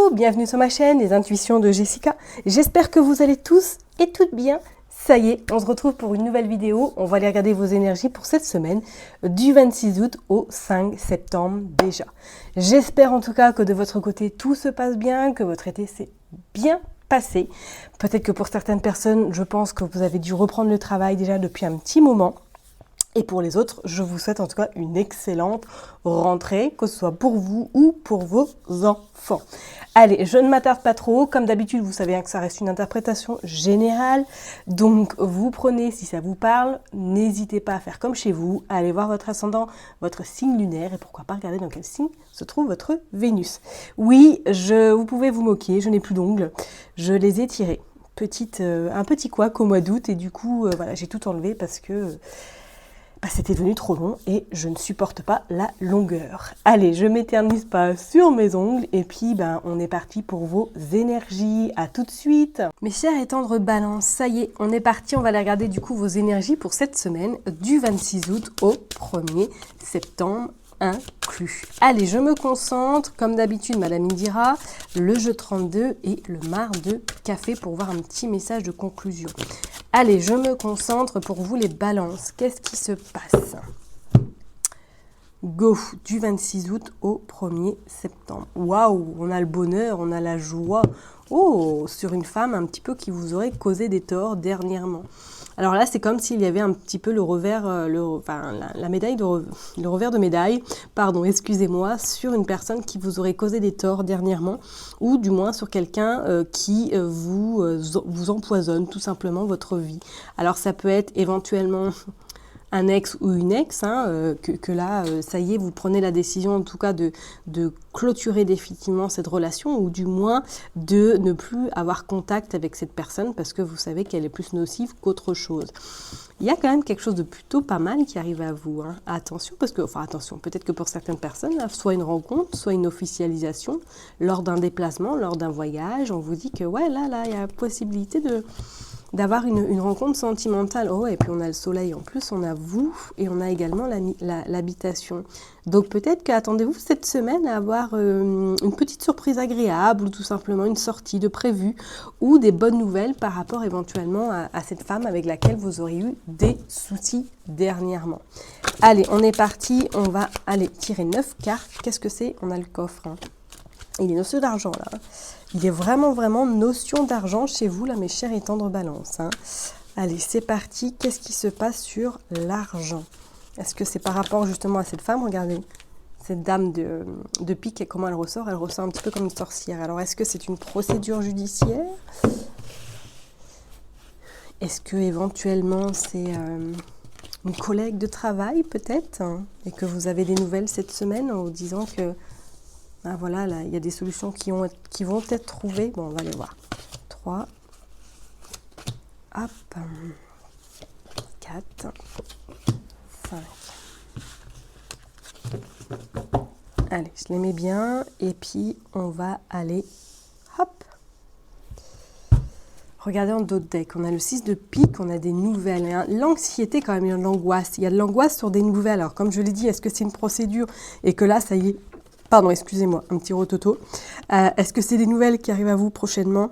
Hello, bienvenue sur ma chaîne, les intuitions de Jessica. J'espère que vous allez tous et toutes bien. Ça y est, on se retrouve pour une nouvelle vidéo. On va aller regarder vos énergies pour cette semaine, du 26 août au 5 septembre déjà. J'espère en tout cas que de votre côté, tout se passe bien, que votre été s'est bien passé. Peut-être que pour certaines personnes, je pense que vous avez dû reprendre le travail déjà depuis un petit moment. Et pour les autres, je vous souhaite en tout cas une excellente rentrée, que ce soit pour vous ou pour vos enfants. Allez, je ne m'attarde pas trop. Comme d'habitude, vous savez que ça reste une interprétation générale. Donc, vous prenez, si ça vous parle, n'hésitez pas à faire comme chez vous, à aller voir votre ascendant, votre signe lunaire et pourquoi pas regarder dans quel signe se trouve votre Vénus. Oui, vous pouvez vous moquer, je n'ai plus d'ongles. Je les ai tirés. Un petit couac au mois d'août et du coup, voilà, j'ai tout enlevé parce que... c'était devenu trop long et je ne supporte pas la longueur. Allez, je m'éternise pas sur mes ongles et puis on est parti pour vos énergies. À tout de suite. Mes chers et tendres balances, ça y est, on est parti. On va aller regarder du coup vos énergies pour cette semaine du 26 août au 1er septembre inclus. Allez, je me concentre, comme d'habitude, Madame Indira, le jeu 32 et le marc de café pour voir un petit message de conclusion. Allez, je me concentre pour vous les balances. Qu'est-ce qui se passe? Go, du 26 août au 1er septembre. Waouh, on a le bonheur, on a la joie. Oh, sur une femme un petit peu qui vous aurait causé des torts dernièrement. Alors là, c'est comme s'il y avait un petit peu le revers, la médaille le revers de médaille, pardon, excusez-moi, sur une personne qui vous aurait causé des torts dernièrement, ou du moins sur quelqu'un qui vous empoisonne tout simplement votre vie. Alors ça peut être éventuellement un ex ou une ex, que là, ça y est, vous prenez la décision en tout cas de clôturer définitivement cette relation ou du moins de ne plus avoir contact avec cette personne parce que vous savez qu'elle est plus nocive qu'autre chose. Il y a quand même quelque chose de plutôt pas mal qui arrive à vous. Attention, attention, peut-être que pour certaines personnes, là, soit une rencontre, soit une officialisation, lors d'un déplacement, lors d'un voyage, on vous dit que ouais, là, il y a possibilité d'avoir une rencontre sentimentale. Oh, et puis on a le soleil en plus, on a vous et on a également l'habitation. Donc peut-être qu'attendez-vous cette semaine à avoir une petite surprise agréable ou tout simplement une sortie de prévu ou des bonnes nouvelles par rapport éventuellement à cette femme avec laquelle vous auriez eu des soucis dernièrement. Allez, on est parti, on va aller tirer 9 cartes. Qu'est-ce que c'est? On a le coffre. Il est notion d'argent là. Il est vraiment notion d'argent chez vous là, mes chers et tendres balances. Allez, c'est parti. Qu'est-ce qui se passe sur l'argent? Est-ce que c'est par rapport justement à cette femme? Regardez, cette dame de pique et comment elle ressort? Elle ressort un petit peu comme une sorcière. Alors, est-ce que c'est une procédure judiciaire? Est-ce que éventuellement c'est une collègue de travail peut-être? Et que vous avez des nouvelles cette semaine en vous disant que voilà, là, il y a des solutions qui vont être trouvées. Bon, on va aller voir. 3. Hop. 4. 5. Allez, je les mets bien. Et puis, on va aller... Hop. Regardez en dos de deck. On a le 6 de pique, on a des nouvelles. L'anxiété, quand même, il y a de l'angoisse. Il y a de l'angoisse sur des nouvelles. Alors, comme je l'ai dit, est-ce que c'est une procédure? Et que là, ça y est... Pardon, excusez-moi, un petit rototo. Est-ce que c'est des nouvelles qui arrivent à vous prochainement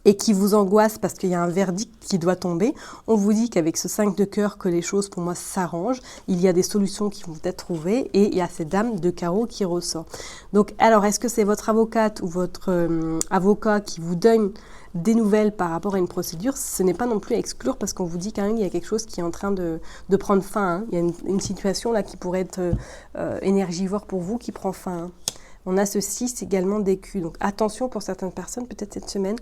et qui vous angoissent parce qu'il y a un verdict qui doit tomber? On vous dit qu'avec ce 5 de cœur que les choses pour moi s'arrangent. Il y a des solutions qui vont être trouvées et il y a cette dame de carreau qui ressort. Donc, alors, est-ce que c'est votre avocate ou votre avocat qui vous donne des nouvelles par rapport à une procédure? Ce n'est pas non plus à exclure parce qu'on vous dit quand même qu'il y a quelque chose qui est en train de prendre fin. Il y a une situation là qui pourrait être énergivore pour vous qui prend fin. On a ce 6 également d'écu. Donc attention pour certaines personnes, peut-être cette semaine.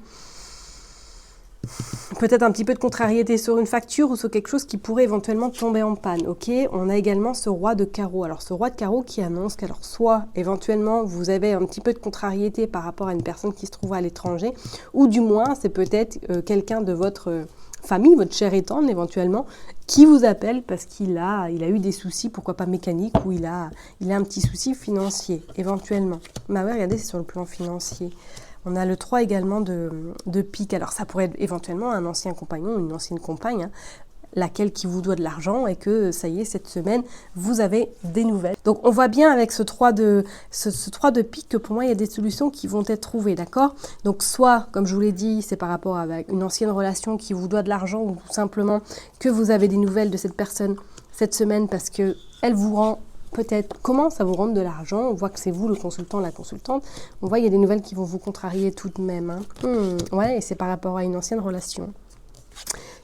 Peut-être un petit peu de contrariété sur une facture ou sur quelque chose qui pourrait éventuellement tomber en panne. Ok, on a également ce roi de carreau. Alors ce roi de carreau qui annonce qu'alors soit éventuellement vous avez un petit peu de contrariété par rapport à une personne qui se trouve à l'étranger, ou du moins c'est peut-être quelqu'un de votre famille, votre cher et tendre éventuellement, qui vous appelle parce qu'il a eu des soucis, pourquoi pas mécaniques, ou il a un petit souci financier éventuellement. Mais ouais, regardez, c'est sur le plan financier. On a le 3 également de pique. Alors, ça pourrait être éventuellement un ancien compagnon ou une ancienne compagne. laquelle qui vous doit de l'argent et que ça y est, cette semaine, vous avez des nouvelles. Donc on voit bien avec ce 3 de pique que pour moi, il y a des solutions qui vont être trouvées, d'accord? Donc soit, comme je vous l'ai dit, c'est par rapport à une ancienne relation qui vous doit de l'argent ou tout simplement que vous avez des nouvelles de cette personne cette semaine parce que elle vous rend peut-être, commence à vous rendre de l'argent. On voit que c'est vous le consultant, la consultante. On voit qu'il y a des nouvelles qui vont vous contrarier tout de même. Hein. Ouais, et c'est par rapport à une ancienne relation.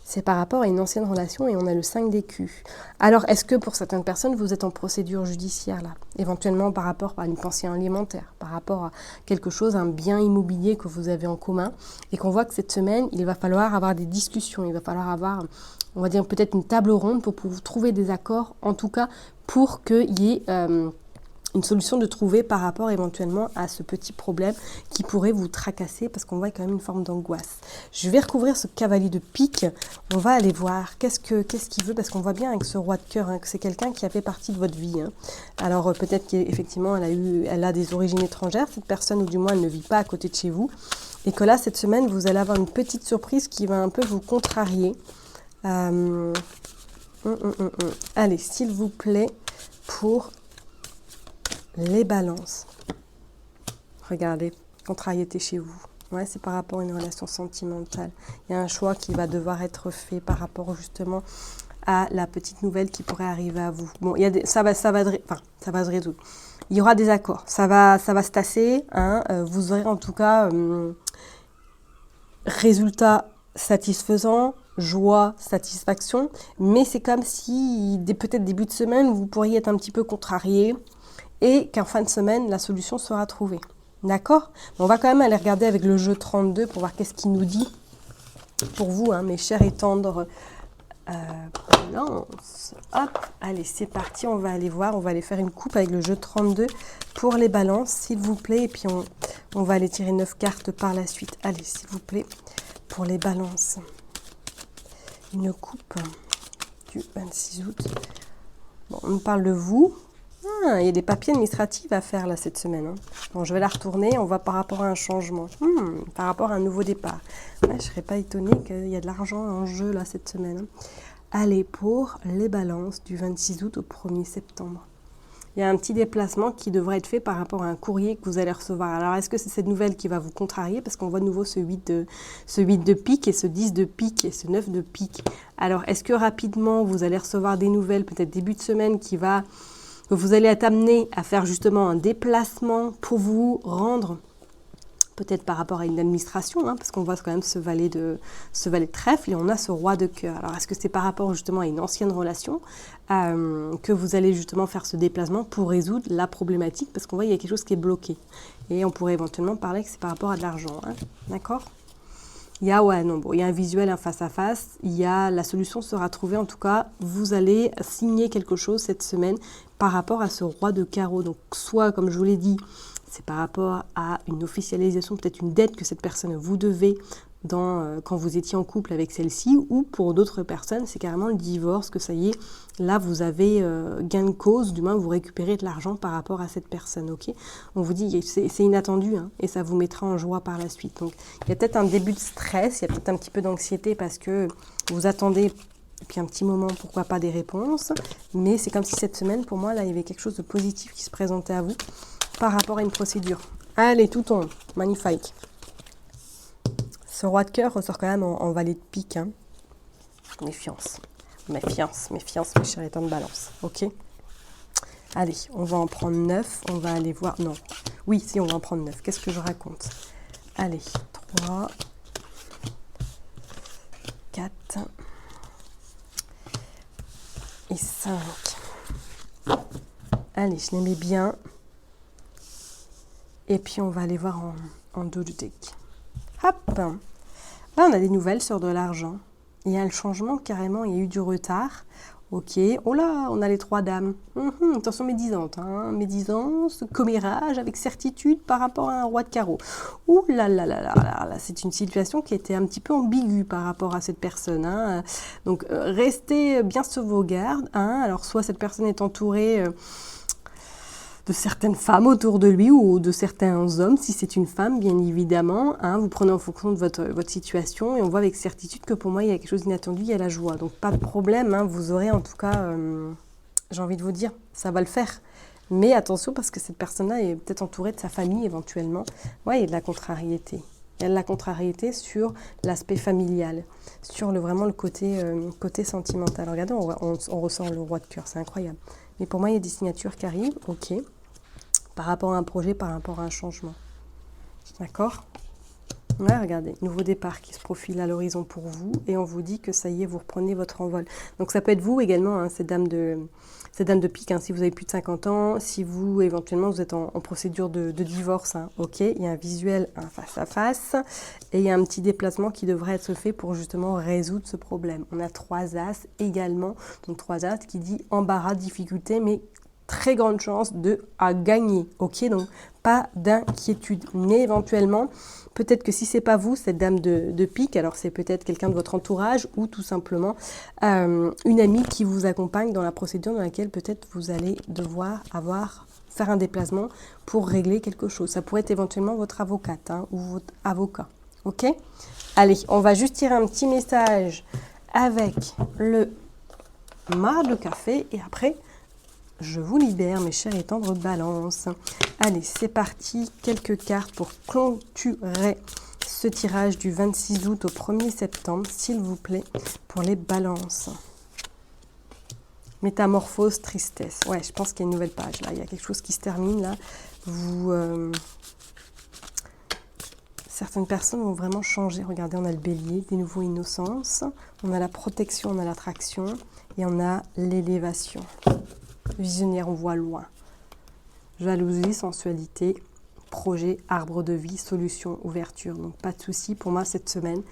C'est par rapport à une ancienne relation et on a le 5 d'écus. Alors, est-ce que pour certaines personnes, vous êtes en procédure judiciaire là? Éventuellement par rapport à une pension alimentaire, par rapport à quelque chose, un bien immobilier que vous avez en commun et qu'on voit que cette semaine, il va falloir avoir des discussions, il va falloir avoir, on va dire peut-être une table ronde pour trouver des accords, en tout cas pour qu'il y ait une solution de trouver par rapport éventuellement à ce petit problème qui pourrait vous tracasser parce qu'on voit quand même une forme d'angoisse. Je vais recouvrir ce cavalier de pique. On va aller voir qu'est-ce qu'il veut parce qu'on voit bien avec ce roi de cœur que c'est quelqu'un qui a fait partie de votre vie. Alors peut-être qu'effectivement elle a des origines étrangères, cette personne, ou du moins elle ne vit pas à côté de chez vous. Et que là, cette semaine, vous allez avoir une petite surprise qui va un peu vous contrarier. Allez, s'il vous plaît, pour les balances. Regardez, contrariété chez vous. Ouais, c'est par rapport à une relation sentimentale. Il y a un choix qui va devoir être fait par rapport justement à la petite nouvelle qui pourrait arriver à vous. Bon, ça va se résoudre. Il y aura des accords. Ça va se tasser. Vous aurez en tout cas résultat satisfaisant, joie, satisfaction. Mais c'est comme si, peut-être début de semaine, vous pourriez être un petit peu contrarié. Et qu'en fin de semaine, la solution sera trouvée. D'accord? On va quand même aller regarder avec le jeu 32 pour voir qu'est-ce qu'il nous dit. Pour vous, mes chers et tendres balances. Hop, allez, c'est parti. On va aller voir, on va aller faire une coupe avec le jeu 32 pour les balances, s'il vous plaît. Et puis, on va aller tirer 9 cartes par la suite. Allez, s'il vous plaît, pour les balances. Une coupe du 26 août. Bon, on nous parle de vous. Il y a des papiers administratifs à faire là cette semaine. Bon, je vais la retourner, on va par rapport à un changement, par rapport à un nouveau départ. Ouais, je ne serais pas étonnée qu'il y a de l'argent en jeu là cette semaine. Allez, pour les balances du 26 août au 1er septembre. Il y a un petit déplacement qui devrait être fait par rapport à un courrier que vous allez recevoir. Alors, est-ce que c'est cette nouvelle qui va vous contrarier? Parce qu'on voit de nouveau ce 8 de pique et ce 10 de pique et ce 9 de pique. Alors, est-ce que rapidement, vous allez recevoir des nouvelles, peut-être début de semaine, que vous allez être amené à faire justement un déplacement pour vous rendre, peut-être par rapport à une administration, parce qu'on voit quand même ce valet de trèfle et on a ce roi de cœur. Alors, est-ce que c'est par rapport justement à une ancienne relation que vous allez justement faire ce déplacement pour résoudre la problématique? Parce qu'on voit qu'il y a quelque chose qui est bloqué. Et on pourrait éventuellement parler que c'est par rapport à de l'argent. D'accord? Il y a un visuel, un face-à-face. La solution sera trouvée. En tout cas, vous allez signer quelque chose cette semaine par rapport à ce roi de carreau. Donc, soit, comme je vous l'ai dit, c'est par rapport à une officialisation, peut-être une dette que cette personne vous devait quand vous étiez en couple avec celle-ci, ou pour d'autres personnes, c'est carrément le divorce, que ça y est, là, vous avez gain de cause, du moins, vous récupérez de l'argent par rapport à cette personne, ok? On vous dit, c'est inattendu, et ça vous mettra en joie par la suite. Donc, il y a peut-être un début de stress, il y a peut-être un petit peu d'anxiété parce que vous attendez depuis un petit moment, pourquoi pas des réponses, mais c'est comme si cette semaine, pour moi, là, il y avait quelque chose de positif qui se présentait à vous par rapport à une procédure. Allez, tout tombe, magnifique. Ce roi de cœur ressort quand même en valet de pique. Méfiance, mes chers états de balance. Ok. Allez, on va en prendre 9. On va aller voir. Non. Oui, si, on va en prendre 9. Qu'est-ce que je raconte? Allez, 3, 4 et 5. Allez, je les mets bien. Et puis, on va aller voir en dos du deck. Hop! Là, on a des nouvelles sur de l'argent. Il y a le changement, carrément, il y a eu du retard. Ok. Oh là, on a les 3 dames. Attention médisante. Médisance, commérage, avec certitude par rapport à un roi de carreau. Ouh là là là là là là. C'est une situation qui était un petit peu ambiguë par rapport à cette personne. Donc, restez bien sur vos gardes. Alors, soit cette personne est entourée certaines femmes autour de lui ou de certains hommes, si c'est une femme, bien évidemment. Hein, vous prenez en fonction de votre situation et on voit avec certitude que pour moi, il y a quelque chose d'inattendu, il y a la joie. Donc, pas de problème, hein, vous aurez en tout cas, j'ai envie de vous dire, ça va le faire. Mais attention parce que cette personne-là est peut-être entourée de sa famille éventuellement. Ouais, il y a de la contrariété. Il y a de la contrariété sur l'aspect familial, sur vraiment le côté sentimental. Regardez, on ressent le roi de cœur, c'est incroyable. Mais pour moi, il y a des signatures qui arrivent, ok, par rapport à un projet, par rapport à un changement. D'accord ? Ouais, regardez, nouveau départ qui se profile à l'horizon pour vous et on vous dit que ça y est, vous reprenez votre envol. Donc ça peut être vous également, hein, cette dame de pique, hein, si vous avez plus de 50 ans, si vous éventuellement vous êtes en procédure de divorce, hein, ok, il y a un visuel, un face à face et il y a un petit déplacement qui devrait être fait pour justement résoudre ce problème. On a 3 as également, donc 3 as qui dit embarras, difficulté, mais très grande chance à gagner, ok, donc pas d'inquiétude, mais éventuellement, peut-être que si c'est pas vous, cette dame de pique, alors c'est peut-être quelqu'un de votre entourage ou tout simplement une amie qui vous accompagne dans la procédure dans laquelle peut-être vous allez devoir faire un déplacement pour régler quelque chose. Ça pourrait être éventuellement votre avocate, hein, ou votre avocat, ok? Allez, on va juste tirer un petit message avec le marc de café et après, je vous libère, mes chers et tendres balances. Allez, c'est parti. Quelques cartes pour clôturer ce tirage du 26 août au 1er septembre, s'il vous plaît, pour les balances. Métamorphose, tristesse. Ouais, je pense qu'il y a une nouvelle page, là. Il y a quelque chose qui se termine, là. Certaines personnes vont vraiment changer. Regardez, on a le bélier, des nouveaux innocences. On a la protection, on a l'attraction. Et on a l'élévation. Visionnaire, on voit loin. Jalousie, sensualité, projet, arbre de vie, solution, ouverture. Donc pas de souci. Pour moi, cette semaine,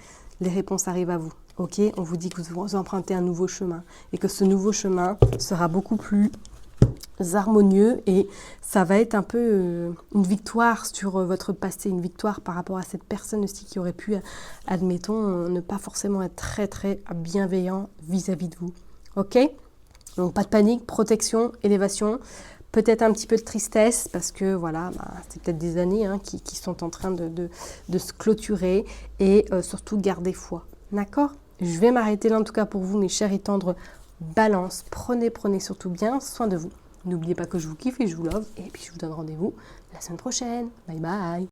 les réponses arrivent à vous. Ok, on vous dit que vous empruntez un nouveau chemin et que ce nouveau chemin sera beaucoup plus harmonieux et ça va être un peu une victoire sur votre passé, une victoire par rapport à cette personne aussi qui aurait pu, admettons, ne pas forcément être très très bienveillant vis-à-vis de vous. Ok ? Donc pas de panique, protection, élévation, peut-être un petit peu de tristesse parce que voilà, c'est peut-être des années hein, qui sont en train de se clôturer et surtout garder foi. D'accord ? Je vais m'arrêter là en tout cas pour vous mes chers et tendres balances. Prenez surtout bien soin de vous. N'oubliez pas que je vous kiffe et je vous love et puis je vous donne rendez-vous la semaine prochaine. Bye bye.